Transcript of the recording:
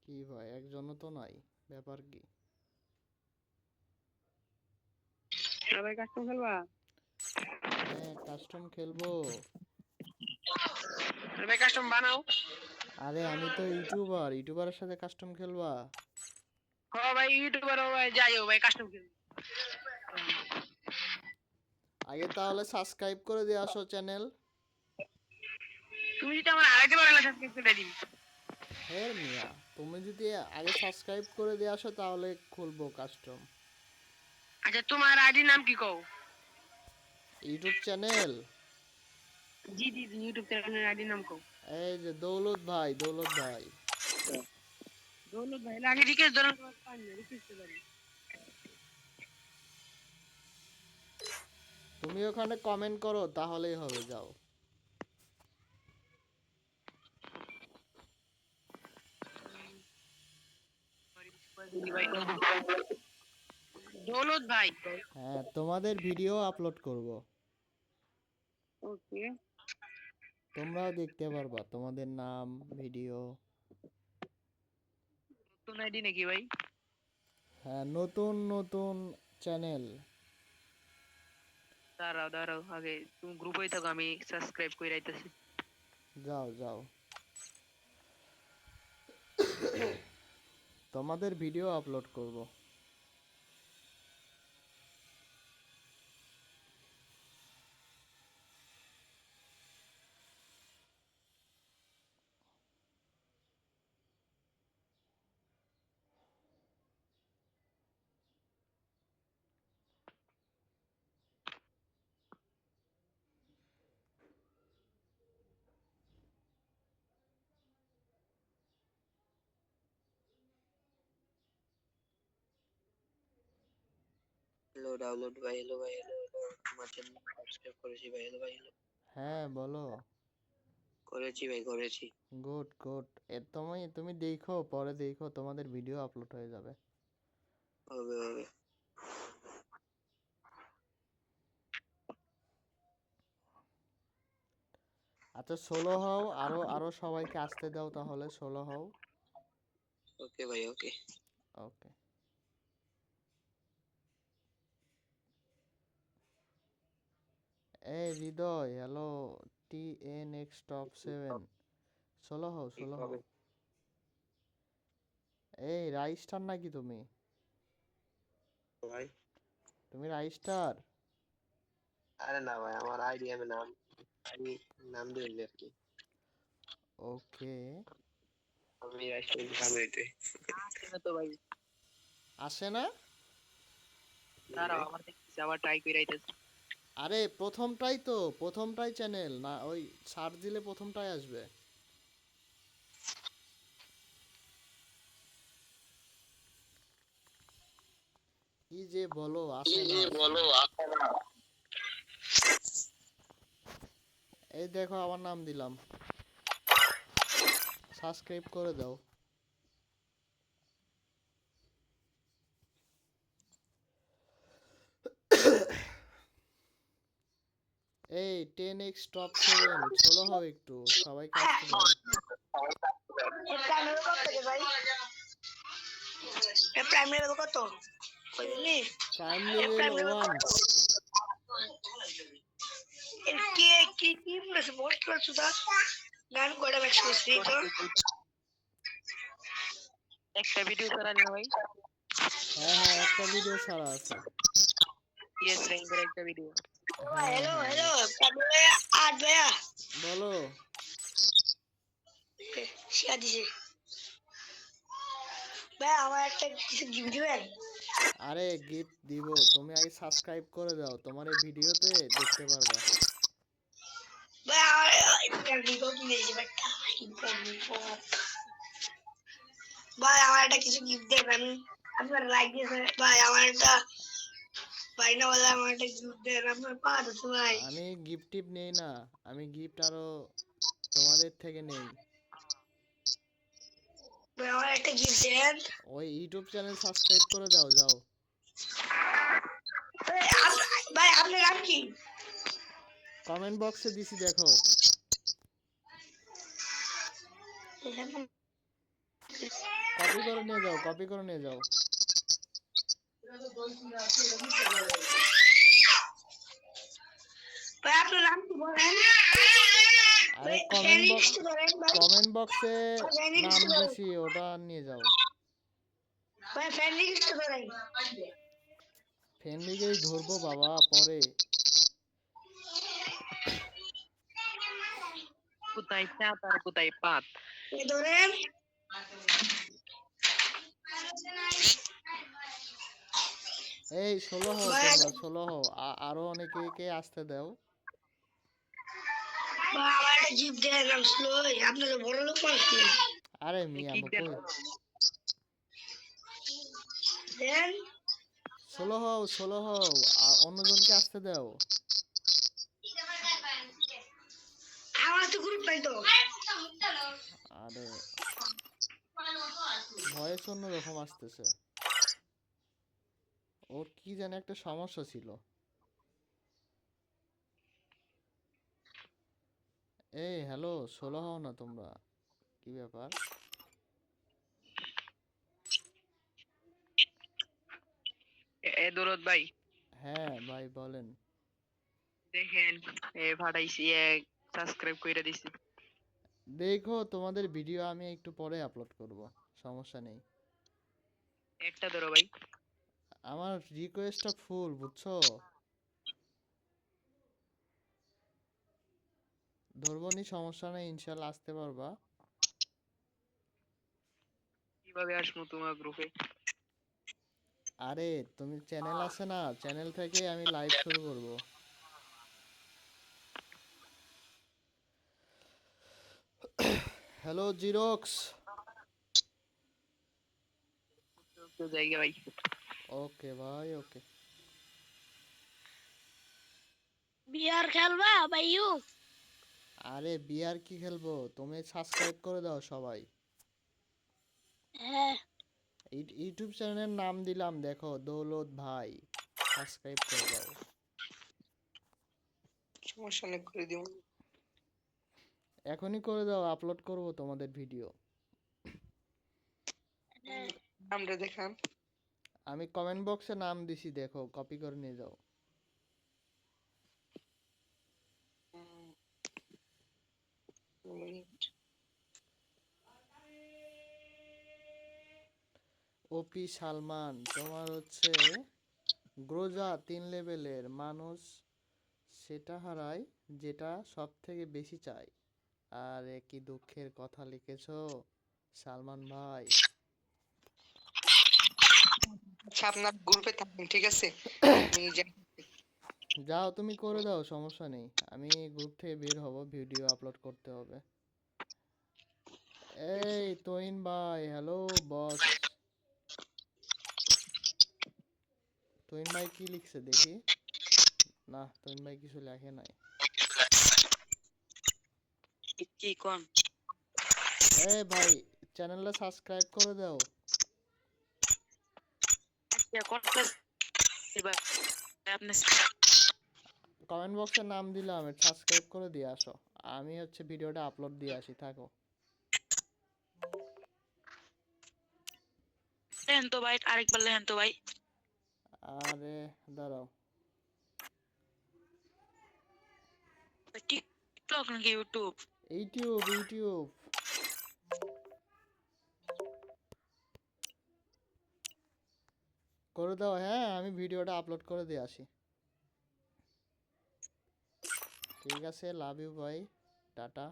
কি ভাই, একজনও তো নাই, ব্যাপার কি? ভাই কাস্টম খেলবা? হ্যাঁ, কাস্টম খেলবো। ভাই কাস্টম বানাও। আরে আমি তো ইউটিউবারের সাথে কাস্টম খেলবা? হ্যাঁ ভাই ইউটিউবার ভাই যাইও ভাই কাস্টম খেলবো। আগে তাহলে সাবস্ক্রাইব করে দিয়ে আসো চ্যানেল। তুমি যদি আমার আগে বারে সাবস্ক্রাইব করে দিবি। হের মিয়া, তুমি যদি আগে সাবস্ক্রাইব করে দিয়ে আসো তাহলে খুলবো কাস্টম। আচ্ছা তোমার আইডি নাম কি কও? YouTube channel? জি জি ইউটিউব চ্যানেলের আইডি নাম কও। এই যে দৌলত ভাই, দৌলত ভাই। দৌলত ভাই আগে রিকোয়েস্ট ধরুন তোমার পাই না রিকোয়েস্ট করি। তুমি ওখানে কমেন্ট করো তাহলেই হবে, যাও। দৌলত ভাই হ্যাঁ, তোমাদের ভিডিও আপলোড করব। ওকে তোমরাও দেখতে পারবা তোমাদের নাম, ভিডিও। নতুন আইডি নাকি ভাই? হ্যাঁ, নতুন নতুন চ্যানেল। দাঁড়াও দাঁড়াও আগে তুমি গ্রুপেই থাকো আমি সাবস্ক্রাইব করে রাইতেছি। যাও যাও, তোমাদের ভিডিও আপলোড করব। হ্যালো ডাউনলোড ভাই, হ্যালো ভাই, হ্যালো হ্যালো, তোমার চ্যানেল সাবস্ক্রাইব করেছি ভাই, হ্যালো ভাই, হ্যালো হ্যাঁ বলো। করেছি ভাই, করেছি। Good good. তুমি তুমি দেখো, পরে দেখো তোমাদের ভিডিও আপলোড হয়ে যাবে। হবে হবে। আচ্ছা, ষোলো হও, আরো আরো সবাইকে আসতে দাও, তাহলে 16 হও। ওকে ভাই, ওকে। ওকে। এই হৃদয়, হ্যালো। TNX টপ 7, 16 হও, ঠিক 16 হও। হবে এই রাইস্টার নাকি তুমি? ভাই। তুমি রাইস্টার? আরে না ভাই, আমার আইডি আমি নাম দিই আর কি। ওকে। আমি রাষ্ট্রপতি সামনে আসছে না তো ভাই। আসে না? দাঁড়াও আমার দেখতেছি আবার ট্রাই করে রাইতেছি। আরে প্রথমটাই চ্যানেল না, ওই সার্চ দিলে প্রথমটাই আসবে। কি যে বলো, কি আসে না যে আসে বলো, না। আসে না। এই দেখো, আমার নাম দিলাম, সাবস্ক্রাইব করে দাও। এই 10x টপ 7, 16 হও একটু, সবাইকে আসতে দাও। প্রাইম লেভেল কত বুঝলি? Prime level 1। কি কি কি বলেছে পোস্ট করছো তা গান করে ম্যাক্স করছি তো একটা ভিডিও চালালি না ভাই? হ্যাঁ হ্যাঁ, একটা ভিডিও ছাড়া আছে। ইয়েস র্যাঙ্কের একটা ভিডিও। হ্যাঁ হ্যালো হ্যাঁ, হ্যালো তারপরে আর ভাইয়া বলো। শিয়া দিছে ভাই আমার একটা কিছু গিফট দিবেন? আরে গিফট দিব, তুমি আগে সাবস্ক্রাইব করে দাও, তোমার এই ভিডিওতে দেখতে পারবা। ভাই আমার একটা ভিভো কিনেছি একটা ভাই আমার একটা কিছু গিফট দেন, আমি আপনার লাইক দিয়েছে ভাই আমার একটা ভাই না বলে আমার একটা গিফট দেন আপনার পা ধরছে ভাই। আমি গিফট টিপ নেই না, আমি গিফট আরো তোমাদের থেকে নেই। ভাই আমার একটা গিফট দেন। ওই ইউটিউব চ্যানেল সাবস্ক্রাইব করে দাও, যাও। ভাই আপনার নাম কি? কমেন্ট বক্সে দিছি, দেখো। কপি করে নিয়ে যাও, কপি করে নিয়ে যাও। ভাই আপনার নাম কি বলেন? আরে ভাই ফ্রেন্ড রিকোয়েস্ট করেন ভাই। কমেন্ট বক্সে ভাই ফ্রেন্ড নাম রিকোয়েস্ট করেন। দিছি, ওটা নিয়ে যাও। ভাই ফ্রেন্ড রিকোয়েস্ট করেন। ফ্রেন্ডলিকেই ধরবো বাবা পরে। কোথায় চাঁদ আর কোথায় পাত? এই ধরেন। এই 16 হও ভাই তোমরা, 16 হও। আরো অনেকে আসতে দাও। ভাই আমার একটা জিপ দেন, আমি স্লো। আপনি তো বড় লোক মানুষ না। আরে মিয়া কি দেন? দেন। 16 হও, 16 হও। অন্যজনকে আসতে দাও। আমার তো গ্রুপ নাই তো। আরে ভয়েস অন্যরকম আসতেছে। ওর কি জানি একটা সমস্যা ছিল। এই হ্যালো, 16 হও না তোমরা? কি ব্যাপার? এ দৌলত ভাই, হ্যাঁ ভাই বলেন। দেখেন ফাটাইছি, সাবস্ক্রাইব কইরা দিছি। দেখো তোমাদের ভিডিও আমি একটু পরে আপলোড করব, সমস্যা নেই। একটা ধরো ভাই। আমার রিকোয়েস্টটা ফুল, বুঝছো? ধরবনি, সমস্যা নেই, ইনশাল্লাহ আসতে পারবা। কিভাবে আসবো তোমার গ্রুপে? আরে তুমি চ্যানেল আছে না, চ্যানেল থেকে আমি লাইভ শুরু করব। Hello Xerox. তো জায়গা ভাই। ওকে ভাই, ওকে। বিয়ার খেলবা ভাইয়ু? আরে বিয়ার কি খেলবো, তুমি সাবস্ক্রাইব করে দাও সবাই। হ্যাঁ। ইউটিউব চ্যানেলের নাম দিলাম, দেখো দৌলত ভাই, সাবস্ক্রাইব করে দাও। সমস্যা নেই, করে দিও। এখনই করে দাও, আপলোড করব তোমাদের ভিডিও। নামটা দেখান। আমি কমেন্ট বক্সে নাম দিছি, দেখো কপি করে নিয়ে যাও। ওপি সালমান, তোমার হচ্ছে গ্রোজা 3 লেভেলের মানুষ সেটা হারায় যেটা সব থেকে বেশি চায়। আরে কি দুঃখের কথা লিখেছো সালমান ভাই। আচ্ছা, আপনার গ্রুপে থাকেন, ঠিক আছে? আমি যাও তুমি করে দাও, সমস্যা নেই। আমি গ্রুপ থেকে বের হব, ভিডিও আপলোড করতে হবে। এই তোহিন ভাই, হ্যালো বস। তোহিন ভাই কি লিখছে দেখি। না, তোহিন ভাই কিছু লেখে নাই। কি কোন? এই ভাই, চ্যানেলটা সাবস্ক্রাইব করে দাও। আপনি কমেন্ট বক্সে নাম দিলাম, সাবস্ক্রাইব করে দিয়ে আসো। আমি হচ্ছে ভিডিওটা আপলোড দিয়ে আসি, থাকো। লেন তো ভাই, আরেকবার লেন তো ভাই। আরে দাঁড়াও। টিকটক নাকি ইউটিউব? ইউটিউব, ইউটিউব করে দাও। হ্যাঁ, আমি ভিডিওটা আপলোড করে দিয়ে আসি। ঠিক আছে, লাভ ইউ ভাই, টাটা।